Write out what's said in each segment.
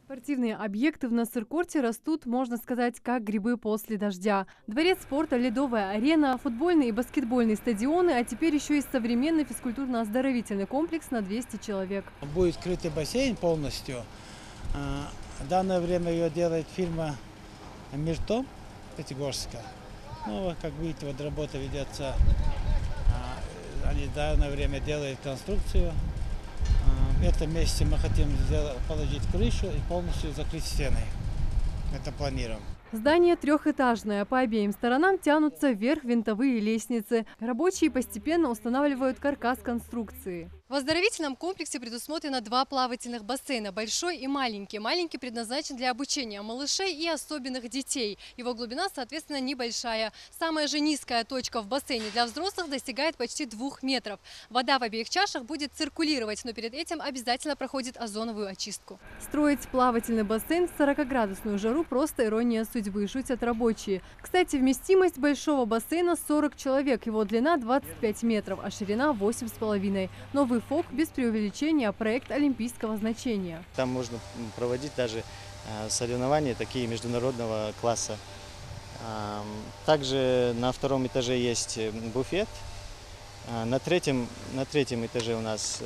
Спортивные объекты в Нассер-Корте растут, можно сказать, как грибы после дождя. Дворец спорта, ледовая арена, футбольные и баскетбольные стадионы, а теперь еще и современный физкультурно-оздоровительный комплекс на 200 человек. Будет скрытый бассейн полностью. В данное время ее делает фирма «Миртом» Пятигорска. Ну, как видите, вот работа ведется. Они в данное время делают конструкцию. В этом месяце мы хотим положить крышу и полностью закрыть стены. Это планируем. Здание трехэтажное. По обеим сторонам тянутся вверх винтовые лестницы. Рабочие постепенно устанавливают каркас конструкции. В оздоровительном комплексе предусмотрено 2 плавательных бассейна – большой и маленький. Маленький предназначен для обучения малышей и особенных детей. Его глубина, соответственно, небольшая. Самая же низкая точка в бассейне для взрослых достигает почти 2 метров. Вода в обеих чашах будет циркулировать, но перед этим обязательно проходит озоновую очистку. Строить плавательный бассейн в 40-градусную жару – просто ирония судьбы, шутят рабочие. Кстати, вместимость большого бассейна 40 человек, его длина 25 метров, а ширина 8,5. Новый ФОК без преувеличения проект олимпийского значения. Там можно проводить даже соревнования такие международного класса. Также на 2-м этаже есть буфет. На третьем этаже у нас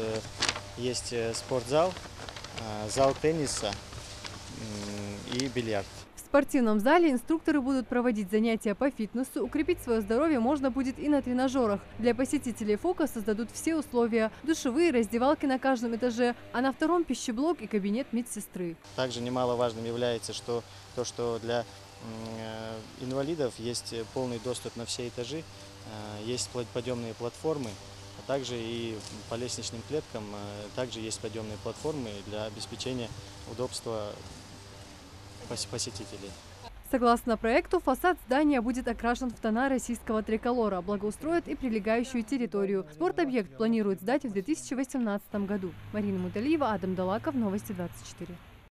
есть спортзал, зал тенниса и бильярд. В спортивном зале инструкторы будут проводить занятия по фитнесу. Укрепить свое здоровье можно будет и на тренажерах. Для посетителей ФОКа создадут все условия – душевые, раздевалки на каждом этаже, а на 2-м пищеблок и кабинет медсестры. Также немаловажным является то, что для инвалидов есть полный доступ на все этажи, есть подъемные платформы, а также и по лестничным клеткам также есть подъемные платформы для обеспечения удобства посетителей. Согласно проекту, фасад здания будет окрашен в тона российского триколора, благоустроят и прилегающую территорию. Спортобъект планируют сдать в 2018 году. Марина Муталиева, Адам Далаков, Новости 24.